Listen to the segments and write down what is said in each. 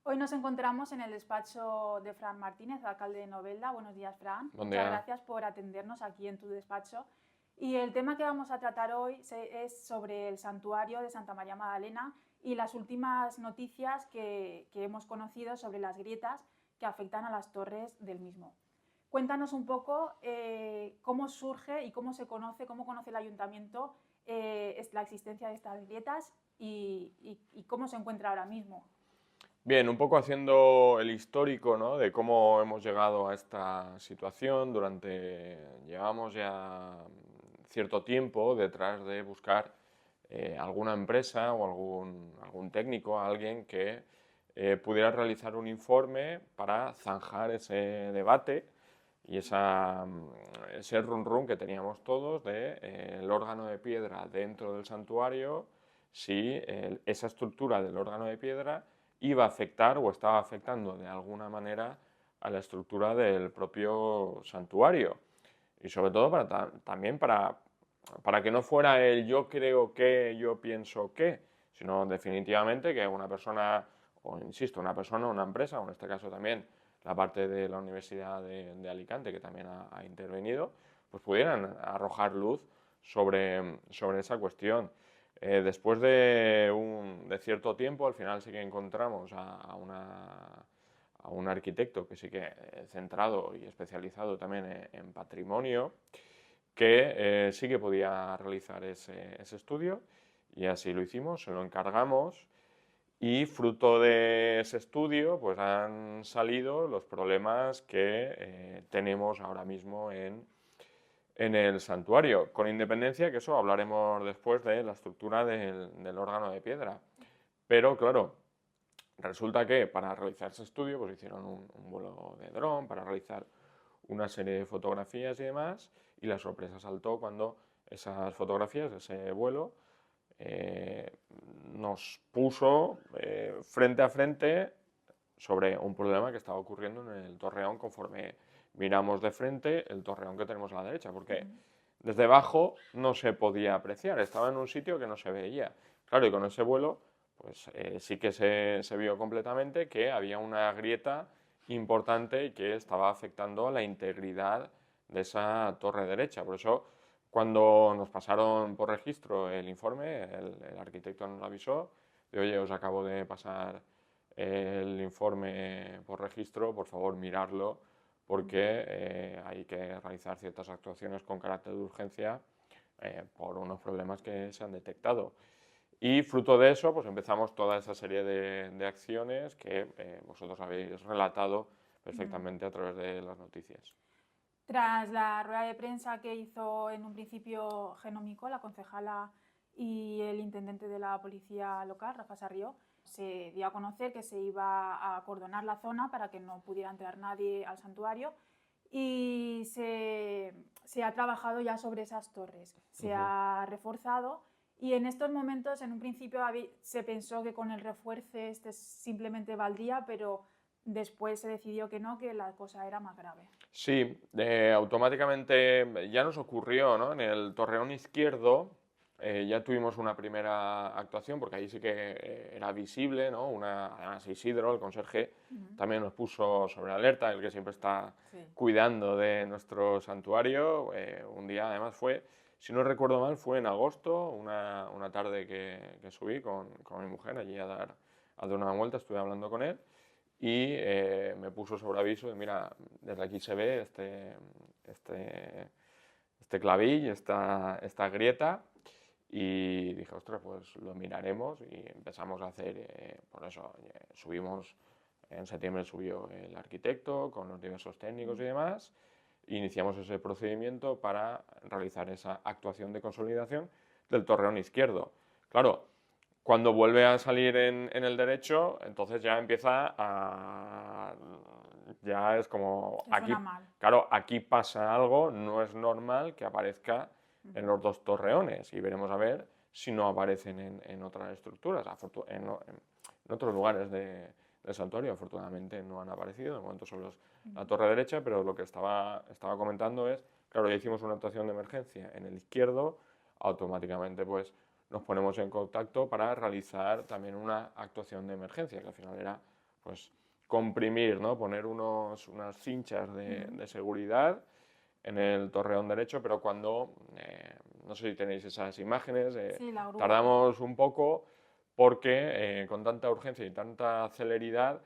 Hoy nos encontramos en el despacho de Fran Martínez, alcalde de Novelda. Buenos días, Fran. Buen Muchas día. gracias por atendernos aquí en tu despacho. Y el tema que vamos a tratar hoy es sobre el santuario de Santa María Magdalena y las últimas noticias que hemos conocido sobre las grietas que afectan a las torres del mismo. Cuéntanos un poco cómo surge y cómo conoce el ayuntamiento la existencia de estas grietas y cómo se encuentra ahora mismo. Bien, un poco haciendo el histórico, ¿no?, de cómo hemos llegado a esta situación. Llevamos ya cierto tiempo detrás de buscar alguna empresa o algún técnico, alguien que pudiera realizar un informe para zanjar ese debate y ese run run que teníamos todos de el órgano de piedra dentro del santuario, si esa estructura del órgano de piedra iba a afectar o estaba afectando de alguna manera a la estructura del propio santuario. Y sobre todo también para que no fuera el yo creo que, yo pienso que, sino definitivamente que una persona, o insisto, una persona, una empresa, o en este caso también la parte de la Universidad de Alicante, que también ha intervenido, pues pudieran arrojar luz sobre esa cuestión. Después de cierto tiempo, al final sí que encontramos a un arquitecto que sí que centrado y especializado también en patrimonio, que sí que podía realizar ese estudio, y así lo hicimos, se lo encargamos, y fruto de ese estudio pues han salido los problemas que tenemos ahora mismo en el santuario, con independencia que eso hablaremos después de la estructura del órgano de piedra. Pero claro, resulta que para realizar ese estudio pues hicieron un vuelo de dron para realizar una serie de fotografías y demás, y la sorpresa saltó cuando esas fotografías, ese vuelo, eh, nos puso frente a frente sobre un problema que estaba ocurriendo en el torreón conforme miramos de frente el torreón que tenemos a la derecha, porque desde abajo no se podía apreciar, estaba en un sitio que no se veía. Claro, y con ese vuelo, pues sí que se vio completamente que había una grieta importante y que estaba afectando a la integridad de esa torre derecha. Por eso, cuando nos pasaron por registro el informe, el arquitecto nos avisó de, oye, os acabo de pasar el informe por registro, por favor mirarlo, porque hay que realizar ciertas actuaciones con carácter de urgencia por unos problemas que se han detectado. Y fruto de eso, pues empezamos toda esa serie de acciones que vosotros habéis relatado perfectamente a través de las noticias. Tras la rueda de prensa que hizo en un principio Genómico, la concejala y el intendente de la policía local, Rafa Sarrió, se dio a conocer que se iba a acordonar la zona para que no pudiera entrar nadie al santuario y se ha trabajado ya sobre esas torres, se ha reforzado y en estos momentos, en un principio se pensó que con el refuerzo este simplemente valdría, pero después se decidió que no, que la cosa era más grave. Sí, automáticamente ya nos ocurrió, ¿no? En el torreón izquierdo ya tuvimos una primera actuación, porque ahí sí que era visible, ¿no? Además Isidro, el conserje, también nos puso sobre alerta, el que siempre está Sí. cuidando de nuestro santuario. Un día, además fue, si no recuerdo mal, fue en agosto, una tarde que subí con mi mujer allí a dar una vuelta, estuve hablando con él y me puso sobre aviso de, mira, desde aquí se ve este claví, esta grieta, y dije, ostras, pues lo miraremos, y empezamos a hacer, por eso, en septiembre subió el arquitecto con los diversos técnicos y demás, e iniciamos ese procedimiento para realizar esa actuación de consolidación del torreón izquierdo. Claro, cuando vuelve a salir en el derecho, entonces ya empieza a... Ya es como Ya suena aquí, mal. claro, aquí pasa algo, no es normal que aparezca en los dos torreones, y veremos a ver si no aparecen en otras estructuras, en otros lugares del santuario. Afortunadamente no han aparecido, de momento solo es la torre derecha, pero lo que estaba comentando es, claro, ya hicimos una actuación de emergencia en el izquierdo, automáticamente pues nos ponemos en contacto para realizar también una actuación de emergencia, que al final era pues comprimir, ¿no? Poner unas cinchas de seguridad en el torreón derecho, pero cuando, no sé si tenéis esas imágenes, Sí, la grúa. tardamos un poco porque con tanta urgencia y tanta celeridad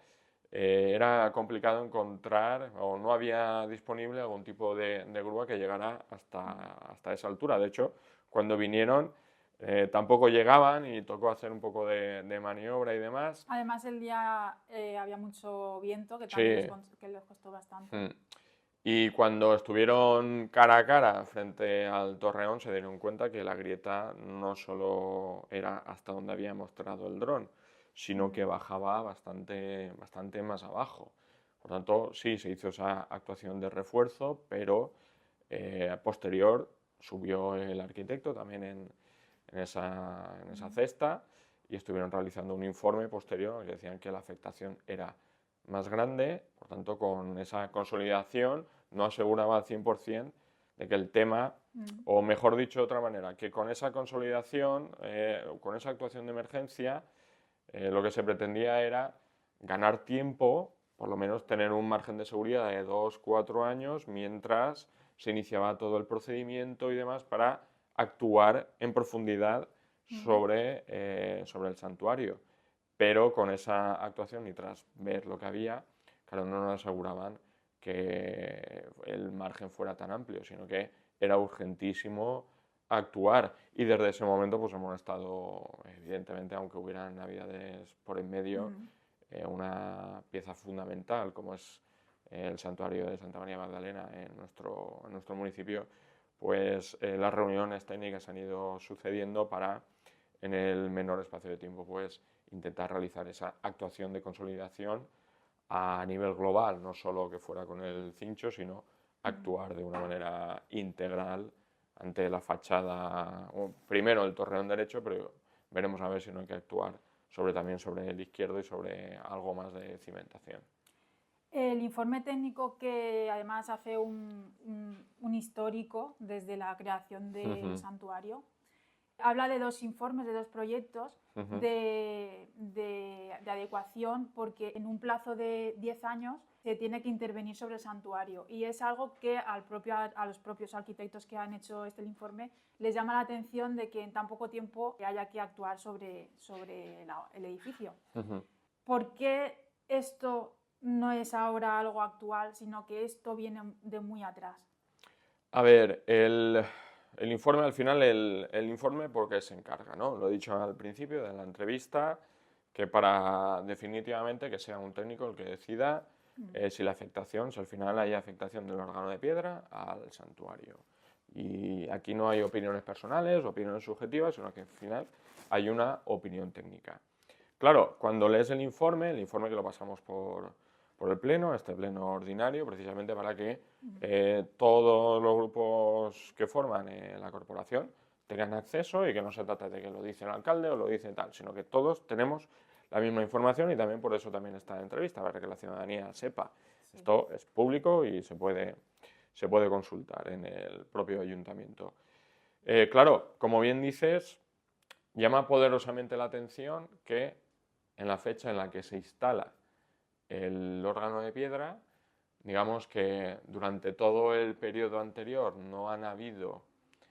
era complicado encontrar o no había disponible algún tipo de grúa que llegara hasta esa altura. De hecho, cuando vinieron tampoco llegaban y tocó hacer un poco de maniobra y demás. Además, el día había mucho viento, que Sí. también les costó bastante. Y cuando estuvieron cara a cara frente al torreón se dieron cuenta que la grieta no solo era hasta donde había mostrado el dron, sino que bajaba bastante más abajo. Por tanto, sí, se hizo esa actuación de refuerzo, pero posterior subió el arquitecto también en esa cesta y estuvieron realizando un informe posterior en el que decían que la afectación era más grande, por tanto, con esa consolidación no aseguraba al 100% de que el tema, o mejor dicho de otra manera, que con esa consolidación, con esa actuación de emergencia, lo que se pretendía era ganar tiempo, por lo menos tener un margen de seguridad de 2-4 años, mientras se iniciaba todo el procedimiento y demás para actuar en profundidad sobre el santuario. Pero con esa actuación y tras ver lo que había, claro, no nos aseguraban que el margen fuera tan amplio, sino que era urgentísimo actuar. Y desde ese momento pues hemos estado, evidentemente, aunque hubieran navidades por en medio, una pieza fundamental como es el santuario de Santa María Magdalena en nuestro municipio, pues las reuniones técnicas han ido sucediendo para, en el menor espacio de tiempo, pues intentar realizar esa actuación de consolidación a nivel global, no solo que fuera con el cincho, sino actuar de una manera integral ante la fachada, primero el torreón derecho, pero veremos a ver si no hay que actuar también sobre el izquierdo y sobre algo más de cimentación. El informe técnico, que además hace un histórico desde la creación del santuario, habla de 2 informes, de 2 proyectos de adecuación, porque en un plazo de 10 años se tiene que intervenir sobre el santuario, y es algo que a los propios arquitectos que han hecho este informe les llama la atención, de que en tan poco tiempo haya que actuar sobre el edificio. ¿Por qué esto no es ahora algo actual, sino que esto viene de muy atrás? A ver, el informe, al final, el informe, ¿por qué se encarga, ¿no? Lo he dicho al principio de la entrevista, que para definitivamente que sea un técnico el que decida si la afectación, si al final hay afectación del órgano de piedra al santuario. Y aquí no hay opiniones personales, opiniones subjetivas, sino que al final hay una opinión técnica. Claro, cuando lees el informe que lo pasamos por el pleno, este pleno ordinario, precisamente para que todos los grupos que forman la corporación tengan acceso, y que no se trata de que lo dice el alcalde o lo dice tal, sino que todos tenemos la misma información, y también por eso también esta entrevista, para que la ciudadanía sepa. Sí. Esto es público y se puede consultar en el propio ayuntamiento. Claro, como bien dices, llama poderosamente la atención que en la fecha en la que se instala el órgano de piedra, digamos que durante todo el periodo anterior no han habido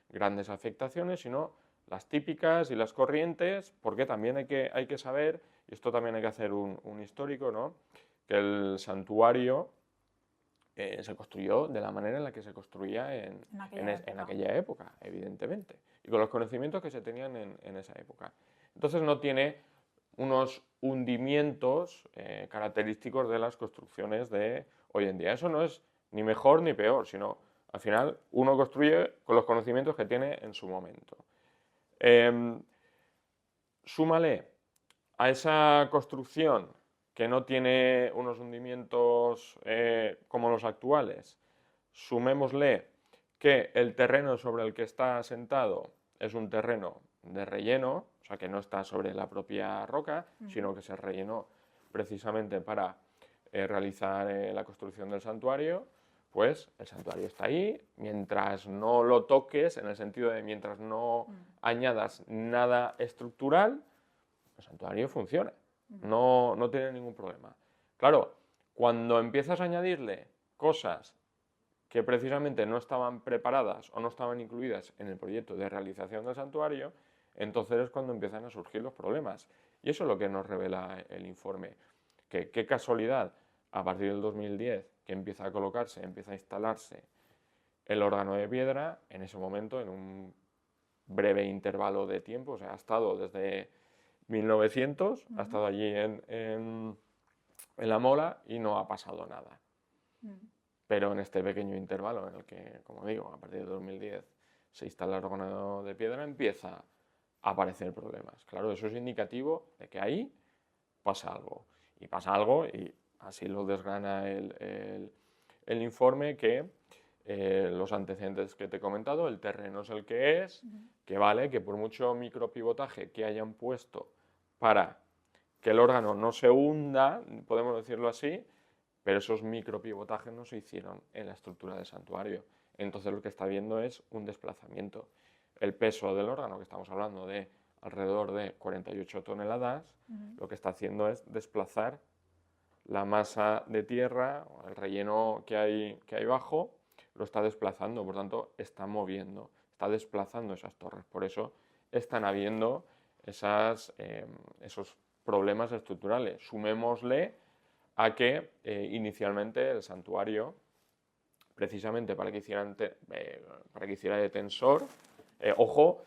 grandes afectaciones, sino las típicas y las corrientes, porque también hay que saber, y esto también hay que hacer un histórico, ¿no?, que el santuario se construyó de la manera en la que se construía en aquella época, evidentemente, y con los conocimientos que se tenían en esa época. Entonces no tiene unos hundimientos característicos de las construcciones de hoy en día. Eso no es ni mejor ni peor, sino al final uno construye con los conocimientos que tiene en su momento. Súmale a esa construcción que no tiene unos hundimientos como los actuales, sumémosle que el terreno sobre el que está asentado es un terreno de relleno, o sea que no está sobre la propia roca, sino que se rellenó precisamente para realizar la construcción del santuario. Pues el santuario está ahí, mientras no lo toques, en el sentido de mientras no añadas nada estructural, el santuario funciona, no tiene ningún problema. Claro, cuando empiezas a añadirle cosas que precisamente no estaban preparadas o no estaban incluidas en el proyecto de realización del santuario, entonces es cuando empiezan a surgir los problemas. Y eso es lo que nos revela el informe. Que qué casualidad, a partir del 2010, que empieza a colocarse, empieza a instalarse el órgano de piedra, en ese momento, en un breve intervalo de tiempo, o sea, ha estado desde 1900, ha estado allí en la Mola y no ha pasado nada. Pero en este pequeño intervalo en el que, como digo, a partir de 2010 se instala el órgano de piedra, empieza a aparecer problemas. Claro, eso es indicativo de que ahí pasa algo. Y pasa algo, y así lo desgrana el informe, que los antecedentes que te he comentado, el terreno es el que es, que vale, que por mucho micropivotaje que hayan puesto para que el órgano no se hunda, podemos decirlo así, pero esos micropivotajes no se hicieron en la estructura del santuario. Entonces lo que está viendo es un desplazamiento. El peso del órgano, que estamos hablando de alrededor de 48 toneladas, lo que está haciendo es desplazar la masa de tierra, el relleno que hay bajo, lo está desplazando, por tanto está moviendo, está desplazando esas torres. Por eso están habiendo esos problemas estructurales. Sumémosle a que inicialmente el santuario, precisamente para que hiciera de tensor, ojo,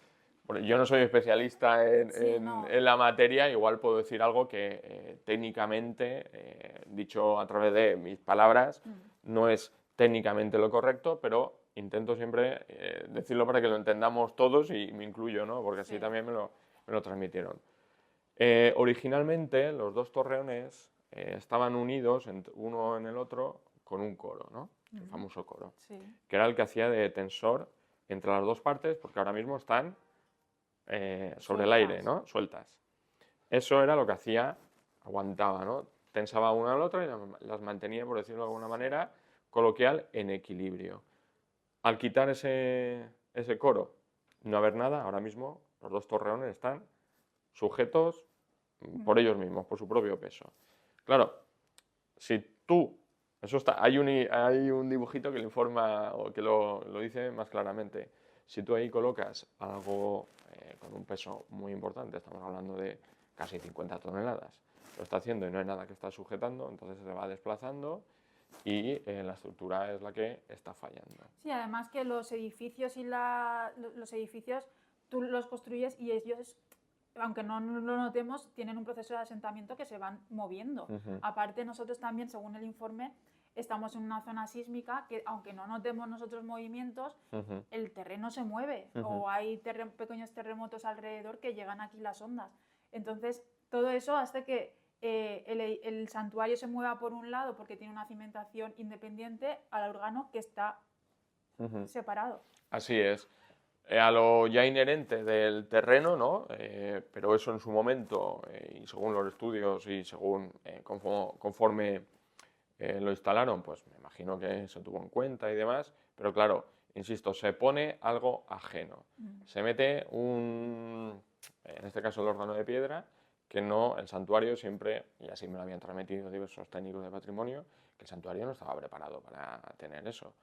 yo no soy especialista en la materia, igual puedo decir algo que técnicamente, dicho a través de mis palabras, no es técnicamente lo correcto, pero intento siempre decirlo para que lo entendamos todos y me incluyo, ¿no? Porque así también me lo transmitieron. Originalmente los dos torreones estaban unidos uno en el otro con un coro, ¿no? El famoso coro, que era el que hacía de tensor entre las dos partes, porque ahora mismo están sobre el aire, ¿no? Sueltas. Eso era lo que hacía, aguantaba, ¿no? Tensaba una a la otra y las mantenía, por decirlo de alguna manera coloquial, en equilibrio. Al quitar ese coro, no haber nada, ahora mismo los dos torreones están sujetos por ellos mismos, por su propio peso. Claro, si tú, eso está, hay un dibujito que lo informa o que lo dice más claramente. Si tú ahí colocas algo con un peso muy importante, estamos hablando de casi 50 toneladas, lo está haciendo y no hay nada que está sujetando, entonces se va desplazando y la estructura es la que está fallando. Sí, además que los edificios los edificios tú los construyes y ellos, aunque no lo notemos, tienen un proceso de asentamiento que se van moviendo. Aparte, nosotros también, según el informe, estamos en una zona sísmica que, aunque no notemos nosotros movimientos, el terreno se mueve o hay pequeños terremotos alrededor que llegan aquí las ondas. Entonces, todo eso hace que el santuario se mueva por un lado porque tiene una cimentación independiente al órgano que está separado. Así es. A lo ya inherente del terreno, ¿no? Pero eso en su momento, y según los estudios y según conforme lo instalaron, pues me imagino que se tuvo en cuenta y demás, pero claro, insisto, se pone algo ajeno. Se mete en este caso el órgano de piedra, que no, el santuario siempre, y así me lo habían transmitido diversos técnicos de patrimonio, que el santuario no estaba preparado para tener eso.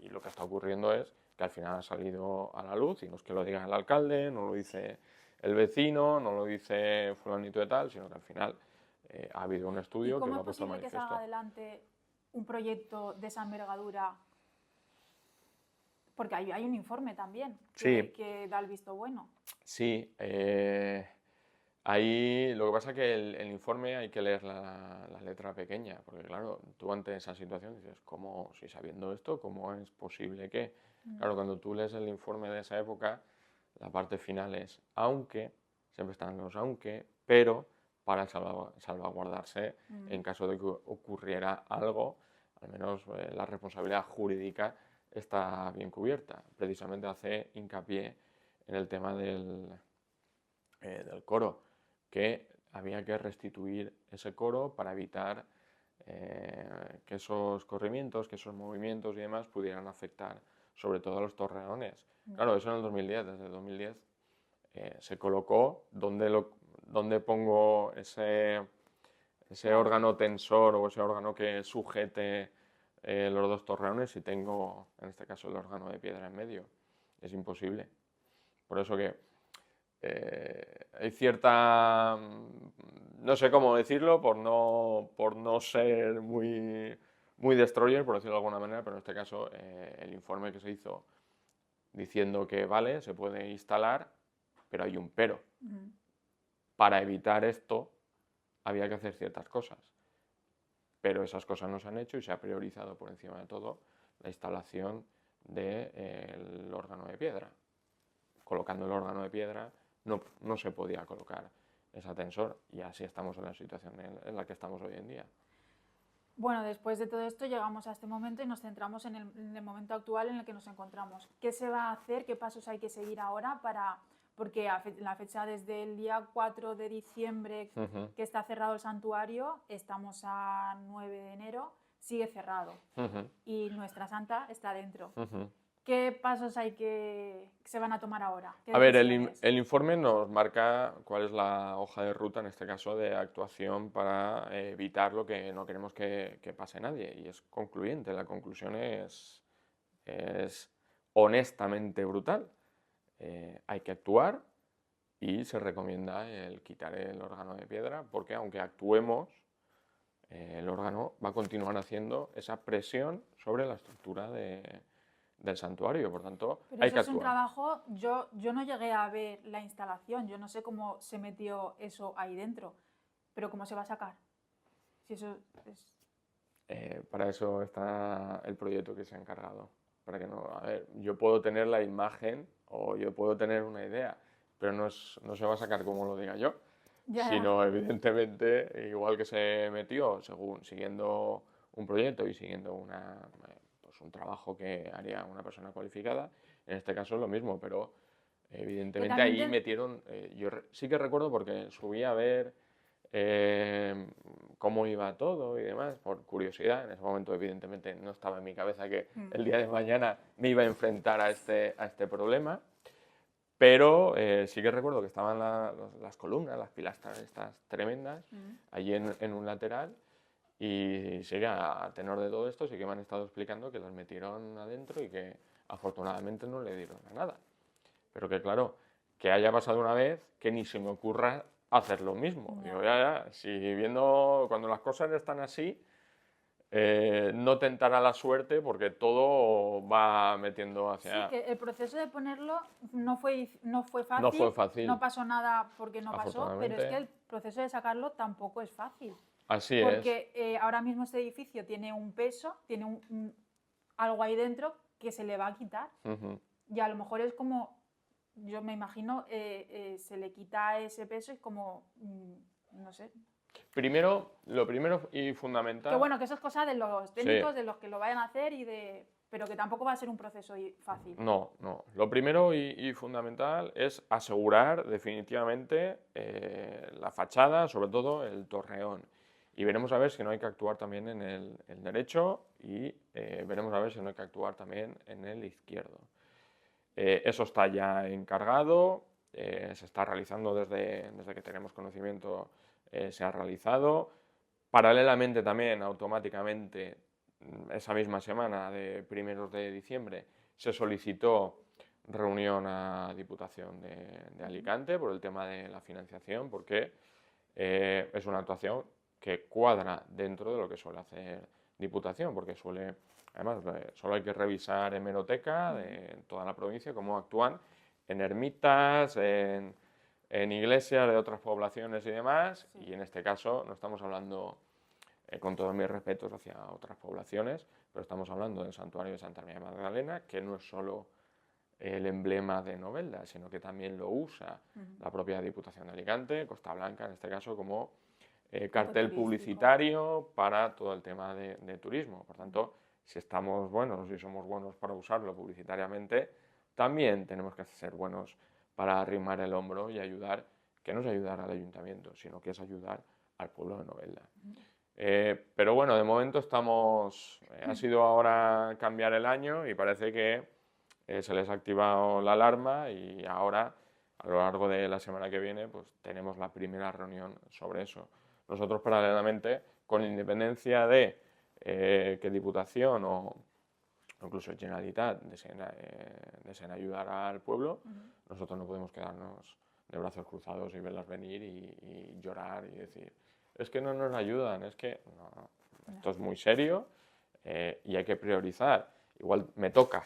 Y lo que está ocurriendo es que al final ha salido a la luz, y no es que lo diga el alcalde, no lo dice el vecino, no lo dice fulanito de tal, sino que al final ha habido un estudio que lo ha puesto de manifiesto. ¿Y cómo es posible que salga adelante un proyecto de esa envergadura? Porque hay un informe también que da el visto bueno. Sí, ahí lo que pasa es que el informe hay que leer la letra pequeña, porque claro, tú ante esa situación dices, ¿cómo, si sabiendo esto, cómo es posible que? Claro, cuando tú lees el informe de esa época, la parte final es, aunque, siempre están los aunque, pero para salvaguardarse en caso de que ocurriera algo, al menos la responsabilidad jurídica está bien cubierta. Precisamente hace hincapié en el tema del coro, que había que restituir ese coro para evitar que esos corrimientos, que esos movimientos y demás pudieran afectar sobre todo a los torreones. Claro, eso en el 2010, desde el 2010 se colocó donde pongo ese ese órgano tensor o ese órgano que sujete los dos torreones si tengo, en este caso, el órgano de piedra en medio. Es imposible. Por eso que hay cierta, no sé cómo decirlo, por no ser muy destroyer, por decirlo de alguna manera, pero en este caso el informe que se hizo diciendo que vale, se puede instalar, pero hay un pero. Para evitar esto había que hacer ciertas cosas, pero esas cosas no se han hecho y se ha priorizado por encima de todo la instalación del órgano de piedra. Colocando el órgano de piedra no se podía colocar ese tensor y así estamos en la situación en la que estamos hoy en día. Bueno, después de todo esto llegamos a este momento y nos centramos en el momento actual en el que nos encontramos. ¿Qué se va a hacer? ¿Qué pasos hay que seguir ahora para...? Porque la fecha desde el día 4 de diciembre que está cerrado el santuario, estamos a 9 de enero, sigue cerrado y nuestra santa está dentro. ¿Qué pasos se van a tomar ahora? A ver, el informe nos marca cuál es la hoja de ruta, en este caso, de actuación para evitar lo que no queremos que pase nadie. Y es concluyente, la conclusión es honestamente brutal. Hay que actuar y se recomienda el quitar el órgano de piedra porque aunque actuemos, el órgano va a continuar haciendo esa presión sobre la estructura del santuario, por tanto hay que actuar. Pero eso es un trabajo, yo no llegué a ver la instalación, yo no sé cómo se metió eso ahí dentro, pero ¿cómo se va a sacar? Si eso es... Para eso está el proyecto que se ha encargado. Para que no, a ver, yo puedo tener la imagen o yo puedo tener una idea, pero no se va a sacar como lo diga yo, sino evidentemente, igual que se metió, siguiendo un proyecto y siguiendo un trabajo que haría una persona cualificada, en este caso es lo mismo, pero evidentemente ahí metieron, yo sí que recuerdo porque subí a ver cómo iba todo y demás, por curiosidad. En ese momento, evidentemente, no estaba en mi cabeza que el día de mañana me iba a enfrentar a este problema, pero sí que recuerdo que estaban las columnas, las pilastras estas tremendas, allí en un lateral, y sí que a tenor de todo esto sí que me han estado explicando que las metieron adentro y que afortunadamente no le dieron a nada. Pero que claro, que haya pasado una vez, que ni se me ocurra hacer lo mismo. Digo, si viendo cuando las cosas están así, no tentar a la suerte porque todo va metiendo hacia... Sí, que el proceso de ponerlo no fue fácil, no fue fácil, no pasó nada porque no pasó, pero es que el proceso de sacarlo tampoco es fácil. Así porque ahora mismo este edificio tiene un peso, tiene algo ahí dentro que se le va a quitar. Y a lo mejor es como, yo me imagino, se le quita ese peso y como, no sé. Lo primero y fundamental... Que bueno, que eso es cosa de los técnicos, de los que lo vayan a hacer pero que tampoco va a ser un proceso fácil. No. Lo primero y fundamental es asegurar definitivamente la fachada, sobre todo el torreón. Y veremos a ver si no hay que actuar también en el derecho y veremos a ver si no hay que actuar también en el izquierdo. Eso está ya encargado, se está realizando desde que tenemos conocimiento, se ha realizado. Paralelamente también, automáticamente, esa misma semana de primeros de diciembre, se solicitó reunión a Diputación de Alicante por el tema de la financiación, porque es una actuación que cuadra dentro de lo que suele hacer Diputación, porque además, solo hay que revisar hemeroteca de toda la provincia, cómo actúan en ermitas, en iglesias de otras poblaciones y demás, y en este caso no estamos hablando, con todos mis respetos hacia otras poblaciones, pero estamos hablando del santuario de Santa María Magdalena, que no es solo el emblema de Novelda, sino que también lo usa la propia Diputación de Alicante, Costa Blanca en este caso, como cartel publicitario para todo el tema de turismo. Por tanto, si estamos buenos y somos buenos para usarlo publicitariamente, también tenemos que ser buenos para arrimar el hombro y ayudar, que no es ayudar al ayuntamiento, sino que es ayudar al pueblo de Novelda. Pero bueno, de momento ha sido ahora cambiar el año y parece que se les ha activado la alarma y ahora, a lo largo de la semana que viene, pues tenemos la primera reunión sobre eso. nosotros paralelamente, con independencia de que Diputación o incluso Generalitat deseen ayudar al pueblo, nosotros no podemos quedarnos de brazos cruzados y verlas venir y llorar y decir, es que no nos ayudan, es que no, esto es muy serio y hay que priorizar. Igual me toca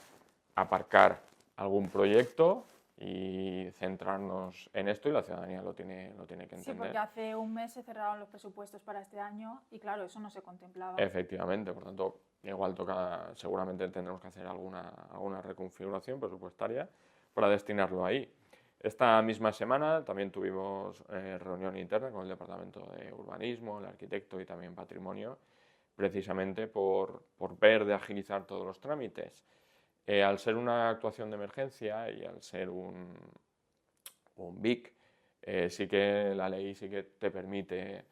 aparcar algún proyecto y centrarnos en esto y la ciudadanía lo tiene que entender. Sí, porque hace un mes se cerraron los presupuestos para este año y claro, eso no se contemplaba. Efectivamente, por tanto, igual toca, seguramente tendremos que hacer alguna reconfiguración presupuestaria para destinarlo ahí. Esta misma semana también tuvimos reunión interna con el Departamento de Urbanismo, el arquitecto y también Patrimonio, precisamente por ver de agilizar todos los trámites. Al ser una actuación de emergencia y al ser un BIC, sí que la ley sí que te permite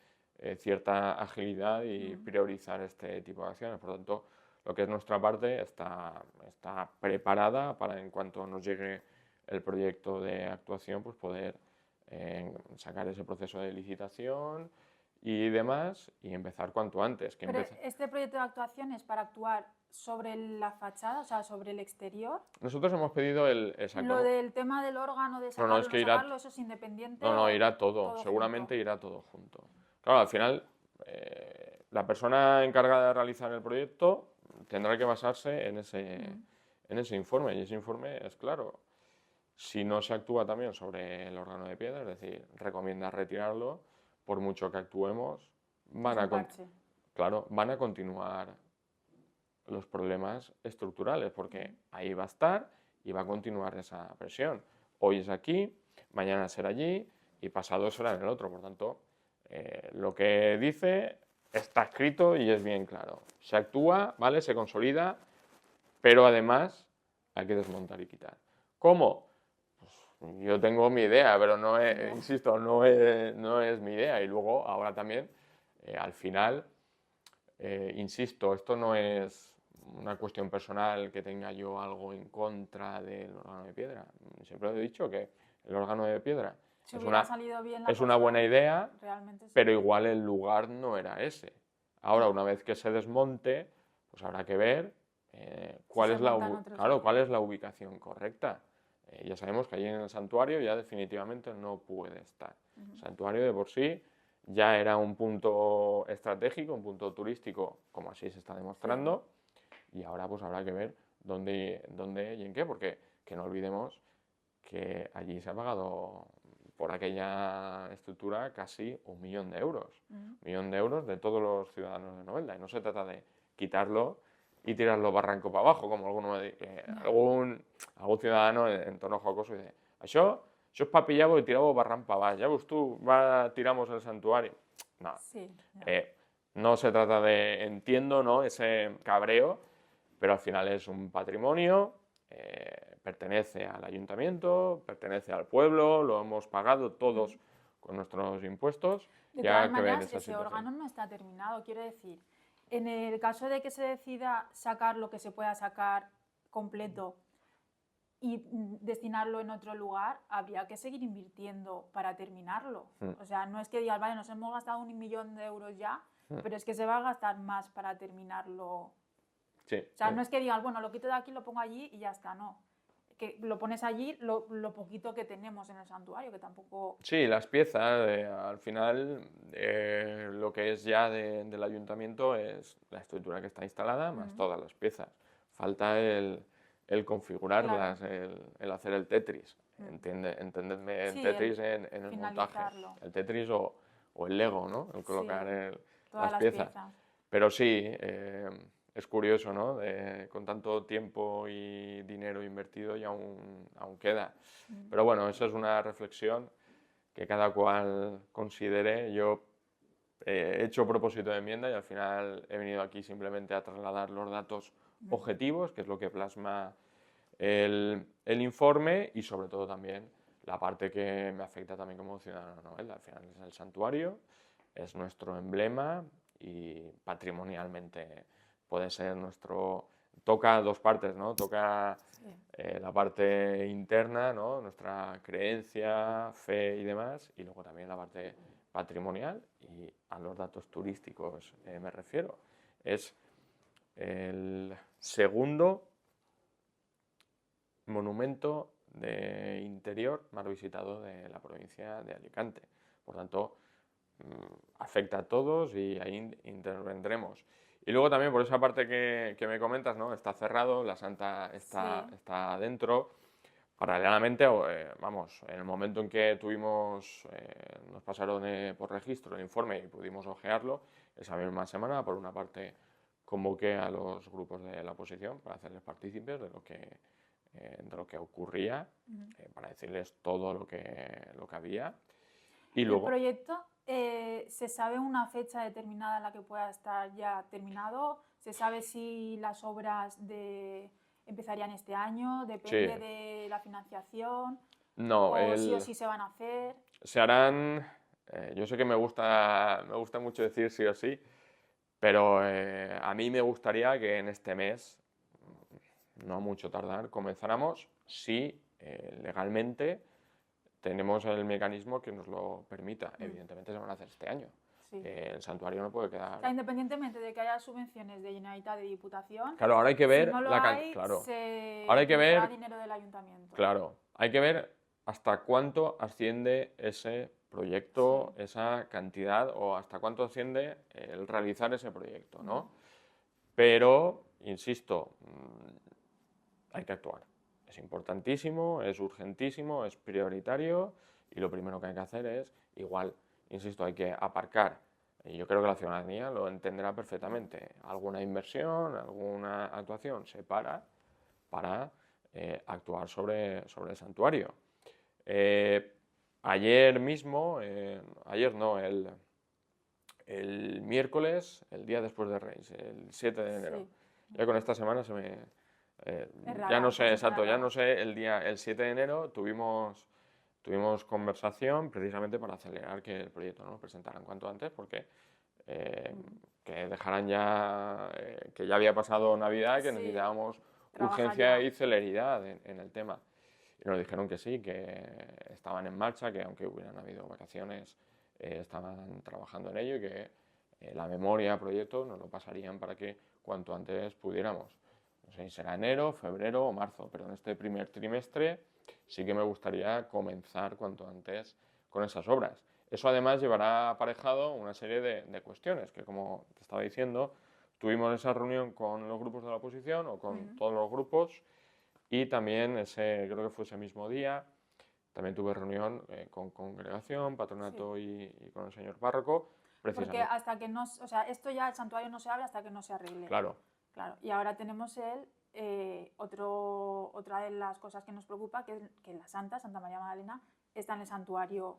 cierta agilidad y priorizar este tipo de acciones. Por tanto, lo que es nuestra parte está preparada para, en cuanto nos llegue el proyecto de actuación, pues poder sacar ese proceso de licitación y demás y empezar cuanto antes. Pero este proyecto de actuación es para actuar sobre la fachada, o sea, sobre el exterior. Nosotros hemos pedido exacto. Lo del tema del órgano, de sacarlo, no, es que sacarlo, eso es independiente. No, irá todo, seguramente junto. Irá todo junto. Claro, al final, la persona encargada de realizar el proyecto tendrá que basarse en ese informe, y ese informe es claro. Si no se actúa también sobre el órgano de piedra, es decir, recomienda retirarlo, por mucho que actuemos, van a continuar los problemas estructurales, porque ahí va a estar y va a continuar esa presión. Hoy es aquí, mañana será allí y pasado será en el otro. Por tanto, lo que dice está escrito y es bien claro. Se actúa, ¿vale? Se consolida, pero además hay que desmontar y quitar. ¿Cómo? Pues yo tengo mi idea, pero insisto, no es mi idea. Y luego, ahora también, al final, insisto, esto no es una cuestión personal que tenga yo algo en contra del órgano de piedra. Siempre he dicho que el órgano de piedra es una buena idea, pero igual el lugar no era ese. Ahora, una vez que se desmonte, pues habrá que ver cuál es la ubicación correcta. Ya sabemos que allí en el santuario ya definitivamente no puede estar. El santuario de por sí ya era un punto estratégico, un punto turístico, como así se está demostrando, y ahora pues habrá que ver dónde y en qué, porque que no olvidemos que allí se ha pagado por aquella estructura casi 1 millón de euros. 1 millón de euros de todos los ciudadanos de Novelda, y no se trata de quitarlo y tirarlo barranco para abajo, como algún ciudadano en tono jocoso dice, això és pa pillar i tireu barranc para abajo, ya ves tú, tiramos el santuario. No, no se trata de, entiendo, ¿no?, ese cabreo, pero al final es un patrimonio, pertenece al ayuntamiento, pertenece al pueblo, lo hemos pagado todos con nuestros impuestos. De todas maneras, ese órgano no está terminado, quiero decir. En el caso de que se decida sacar lo que se pueda sacar completo y destinarlo en otro lugar, habría que seguir invirtiendo para terminarlo. O sea, no es que digas, vale, nos hemos gastado 1 millón de euros ya, pero es que se va a gastar más para terminarlo. Sí. O sea, no es que digas, bueno, lo quito de aquí, lo pongo allí y ya está, no. Que lo pones allí lo poquito que tenemos en el santuario, que tampoco... Sí, las piezas, al final, lo que es ya del ayuntamiento es la estructura que está instalada, más todas las piezas. Falta el configurarlas, el hacer el Tetris. Entendedme el Tetris en el montaje. El Tetris o el Lego, ¿no? El colocar las piezas. Pero sí, es curioso, ¿no? Con tanto tiempo y dinero invertido y aún queda. Pero bueno, esa es una reflexión que cada cual considere. Yo he hecho propósito de enmienda y al final he venido aquí simplemente a trasladar los datos objetivos, que es lo que plasma el informe, y sobre todo también la parte que me afecta también como ciudadano de Novelda. Al final es el santuario, es nuestro emblema y patrimonialmente puede ser toca dos partes, ¿no? Toca la parte interna, ¿no?, nuestra creencia, fe y demás, y luego también la parte patrimonial, y a los datos turísticos me refiero. Es el segundo monumento de interior más visitado de la provincia de Alicante. Por tanto, afecta a todos y ahí intervendremos. Y luego también por esa parte que me comentas, ¿no? Está cerrado, la Santa está dentro. Paralelamente, vamos, en el momento en que nos pasaron por registro el informe y pudimos ojearlo, esa misma semana, por una parte, convoqué a los grupos de la oposición para hacerles partícipes de lo que ocurría, para decirles todo lo que había. Y luego, ¿el proyecto se sabe una fecha determinada en la que pueda estar ya terminado? ¿Se sabe si las obras empezarían este año? ¿Depende de la financiación? No, ¿O sí o sí se van a hacer? Se harán, yo sé que me gusta mucho decir sí o sí, pero a mí me gustaría que en este mes, no mucho tardar, comenzáramos si legalmente tenemos el mecanismo que nos lo permita. Evidentemente se van a hacer este año. Sí. El santuario no puede quedar... O sea, independientemente de que haya subvenciones de Generalitat, de Diputación, claro, ahora hay que ver si no lo hay, se ahora hay que ver dinero del ayuntamiento. Claro, hay que ver hasta cuánto asciende ese proyecto, esa cantidad, o hasta cuánto asciende el realizar ese proyecto, ¿no? Pero, insisto, hay que actuar. Es importantísimo, es urgentísimo, es prioritario, y lo primero que hay que hacer es, igual, insisto, hay que aparcar, y yo creo que la ciudadanía lo entenderá perfectamente, alguna inversión, alguna actuación se para actuar sobre el santuario. Ayer mismo, ayer no, el miércoles, el día después de Reyes, el 7 de enero. Ya con esta semana se me... ya no sé, exacto, ya no sé, el 7 de enero tuvimos conversación precisamente para acelerar que el proyecto nos lo presentaran cuanto antes, porque que dejaran ya, que ya había pasado Navidad, que necesitábamos urgencia y celeridad en el tema. Y nos dijeron que sí, que estaban en marcha, que aunque hubieran habido vacaciones, estaban trabajando en ello, y que la memoria, proyecto, nos lo pasarían para que cuanto antes pudiéramos. No sé si será enero, febrero o marzo, pero en este primer trimestre sí que me gustaría comenzar cuanto antes con esas obras. Eso además llevará aparejado una serie de cuestiones que, como te estaba diciendo, tuvimos esa reunión con los grupos de la oposición o con todos los grupos, y también creo que fue ese mismo día, también tuve reunión con congregación, patronato y con el señor párroco. Porque hasta que no, o sea, esto ya el santuario no se abre hasta que no se arregle. Claro. Y ahora tenemos otra de las cosas que nos preocupa, que es que la Santa María Magdalena, está en el santuario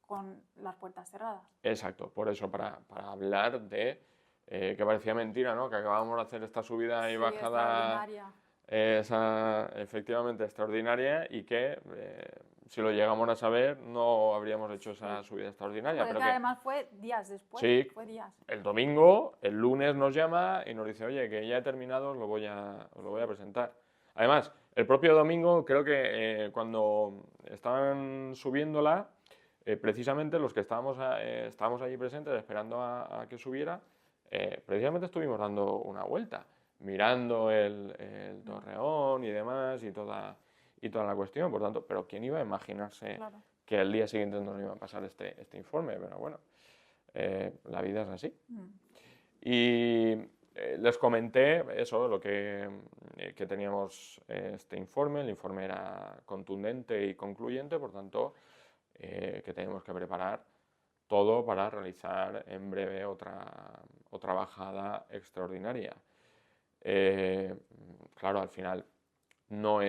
con las puertas cerradas. Exacto, por eso, para hablar de que parecía mentira, ¿no? Que acabábamos de hacer esta subida y bajada efectivamente extraordinaria, y que si lo llegamos a saber no habríamos hecho esa subida extraordinaria. Pero que además fue días después. Sí, fue días. El domingo, el lunes nos llama y nos dice, oye, que ya he terminado, os lo voy a presentar. Además, el propio domingo, creo que cuando estaban subiéndola, precisamente los que estábamos allí presentes esperando a que subiera, precisamente estuvimos dando una vuelta, mirando el torreón y demás, y toda la cuestión. Por tanto, pero ¿quién iba a imaginarse que el día siguiente nos iba a pasar este informe? Pero bueno, la vida es así. Y les comenté eso, lo que teníamos este informe. El informe era contundente y concluyente, por tanto, que tenemos que preparar todo para realizar en breve otra bajada extraordinaria. Claro, al final no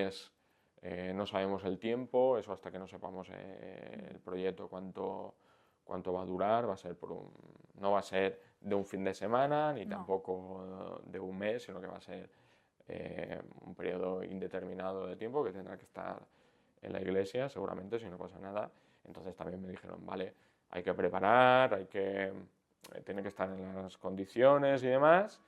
sabemos el tiempo, eso hasta que no sepamos el proyecto cuánto va a durar. No va a ser de un fin de semana, ni tampoco de un mes, sino que va a ser un periodo indeterminado de tiempo que tendrá que estar en la iglesia, seguramente, si no pasa nada. Entonces también me dijeron, vale, hay que preparar, tiene que estar en las condiciones y demás.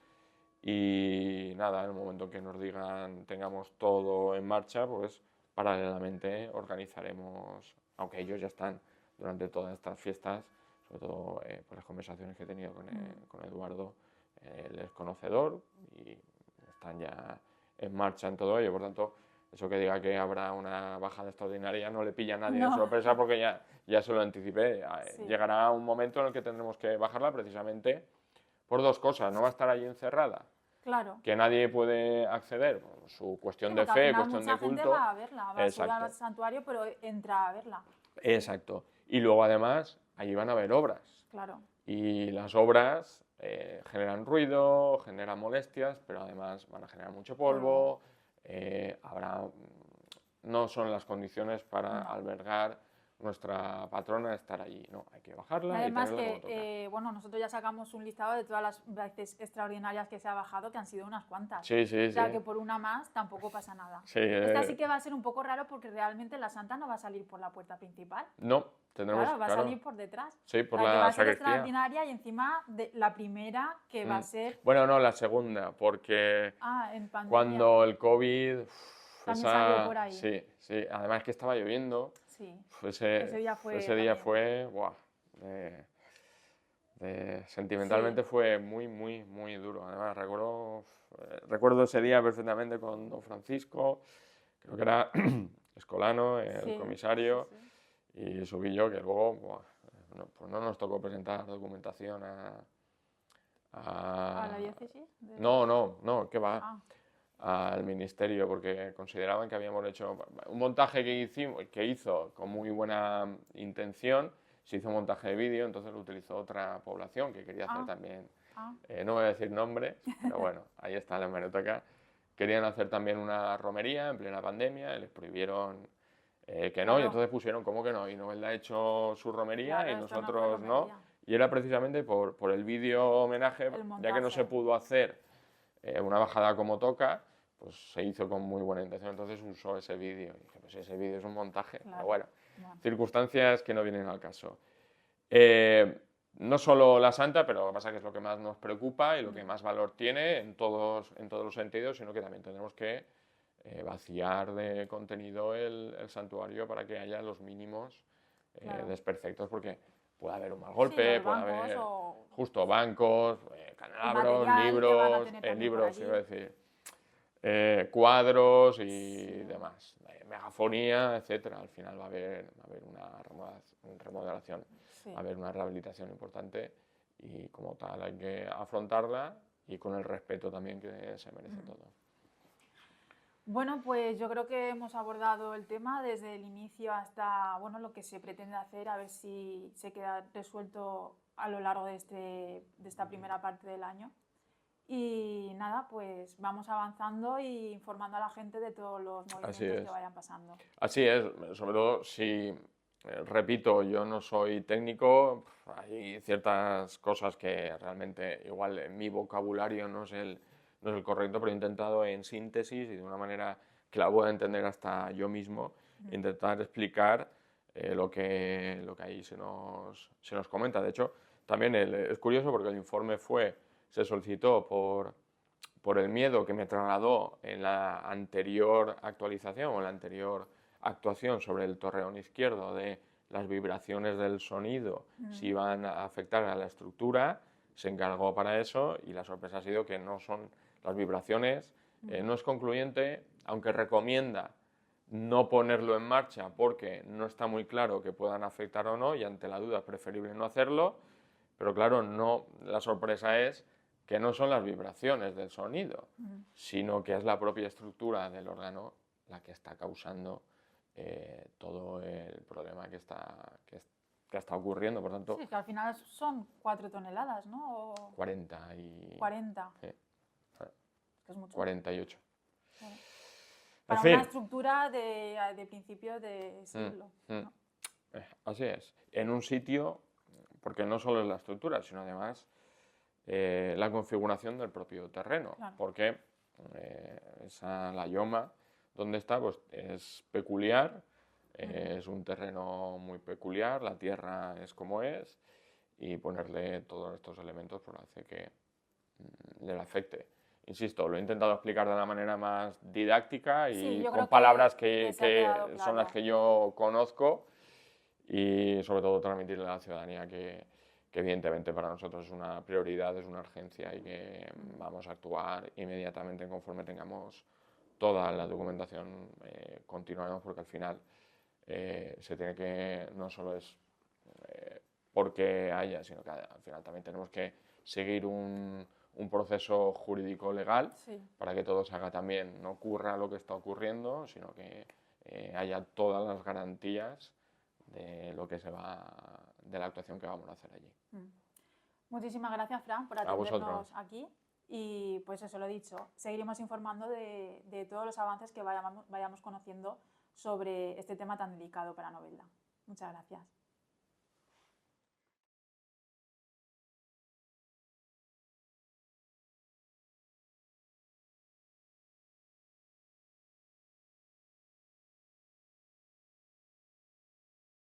Y nada, en el momento que nos digan, tengamos todo en marcha, pues paralelamente organizaremos, aunque ellos ya están durante todas estas fiestas sobre todo por las conversaciones que he tenido con Eduardo, él es conocedor y están ya en marcha en todo ello. Por tanto, eso que diga que habrá una bajada extraordinaria no le pilla a nadie de No. sorpresa, porque ya se lo anticipé. Sí. Llegará un momento en el que tendremos que bajarla precisamente por dos cosas. No va a estar allí encerrada, Claro. que nadie puede acceder, por su cuestión de Porque al fe, final cuestión mucha de gente culto. va a verla, va a subir al Exacto, santuario, pero entra a verla. exacto. Y luego además, allí van a haber obras. Claro. Y las obras generan ruido, generan molestias, pero además van a generar mucho polvo. No son las condiciones para No. albergar nuestra patrona, estar allí. No, hay que Y bajarla y además tenerla como toca. bueno, nosotros ya sacamos un listado de todas las veces extraordinarias que se ha bajado, que han sido unas cuantas. Sí, sí, O sea, sí. que por una más tampoco pasa nada. Sí, Esta sí que va a ser un poco raro porque realmente la santa no va a salir por la puerta principal. no, tendremos, Claro, va a claro, salir por detrás. sí, por O sea, que va la a ser sacristía. extraordinaria y encima de la primera que va a ser Bueno, no, la segunda, porque en pandemia. cuando el COVID... También salió por ahí. Sí, sí. Además que estaba lloviendo. Sí. Ese día fue día también. fue, buah, sentimentalmente Sí. fue muy, muy, muy duro. Además, recuerdo ese día perfectamente con don Francisco, creo que era Escolano, el Sí, comisario, sí, sí. y subí yo, que luego, buah, pues no nos tocó presentar documentación ¿A la diócesis? No, ¿qué va? Ah, Al ministerio, porque consideraban que habíamos hecho un montaje que hizo con muy buena intención. Se hizo un montaje de vídeo, entonces lo utilizó otra población que quería hacer también, no voy a decir nombres, pero bueno, ahí está la hemeroteca. Querían hacer también una romería en plena pandemia y les prohibieron que no, y entonces pusieron como que no, y Novelda ha hecho su romería claro, y esto no fue nosotros no, romería. y era precisamente por el vídeo homenaje, ya que no se montaje. pudo hacer una bajada como toca, pues se hizo con muy buena intención, entonces usó ese vídeo. Y dije, pues ese vídeo es un montaje, Claro. pero bueno, Bueno. circunstancias que no vienen al caso. No solo la santa, pero lo que pasa es que es lo que más nos preocupa y lo que más valor tiene en todos los sentidos, sino que también tendremos que vaciar de contenido el santuario para que haya los mínimos desperfectos, porque puede haber un mal golpe, los puede bancos haber o justo bancos, candelabros, material que van a tener también por libros, allí. quiero decir, cuadros y Sí. demás, megafonía, etcétera. Al final va a haber una remodelación, Sí. va a haber una rehabilitación importante y como tal hay que afrontarla y con el respeto también que se merece todo. Bueno, pues yo creo que hemos abordado el tema desde el inicio hasta bueno, lo que se pretende hacer, a ver si se queda resuelto a lo largo de esta primera parte del año. Y nada, pues vamos avanzando y informando a la gente de todos los movimientos que vayan pasando. Así es, sobre todo si, repito, yo no soy técnico, hay ciertas cosas que realmente igual en mi vocabulario no es el correcto, pero he intentado en síntesis y de una manera que la pueda entender hasta yo mismo, intentar explicar lo que ahí se nos comenta. De hecho, también es curioso porque el informe se solicitó por el miedo que me trasladó en la anterior actualización o en la anterior actuación sobre el torreón izquierdo de las vibraciones del sonido, si iban a afectar a la estructura, se encargó para eso y la sorpresa ha sido que no son las vibraciones, no es concluyente, aunque recomienda no ponerlo en marcha porque no está muy claro que puedan afectar o no y ante la duda es preferible no hacerlo, pero claro, la sorpresa es que no son las vibraciones del sonido, sino que es la propia estructura del órgano la que está causando todo el problema que está ocurriendo. Por tanto, sí, que al final son 4 toneladas, ¿no? 40 y... 40. Sí. Que es mucho. 48. Claro. Para En fin. una estructura de principios de siglo. ¿no? Así es. En un sitio, porque no solo es la estructura, sino además la configuración del propio terreno, Claro. porque la Lloma donde está pues, es peculiar, es un terreno muy peculiar, la tierra es como es y ponerle todos estos elementos pues, hace que le afecte. Insisto, lo he intentado explicar de una manera más didáctica y yo con creo palabras que que claro. son las que yo conozco y sobre todo transmitirle a la ciudadanía que que evidentemente para nosotros es una prioridad, es una urgencia y que vamos a actuar inmediatamente conforme tengamos toda la documentación. Continuaremos porque al final se tiene que, no solo es porque haya, sino que al final también tenemos que seguir un proceso jurídico legal Sí. para que todo se haga también, no ocurra lo que está ocurriendo, sino que haya todas las garantías de lo que se va, de la actuación que vamos a hacer allí. Muchísimas gracias, Fran, por A vosotros. atendernos aquí. Y pues eso, lo dicho, seguiremos informando de todos los avances que vayamos conociendo sobre este tema tan delicado para Novelda. Muchas gracias.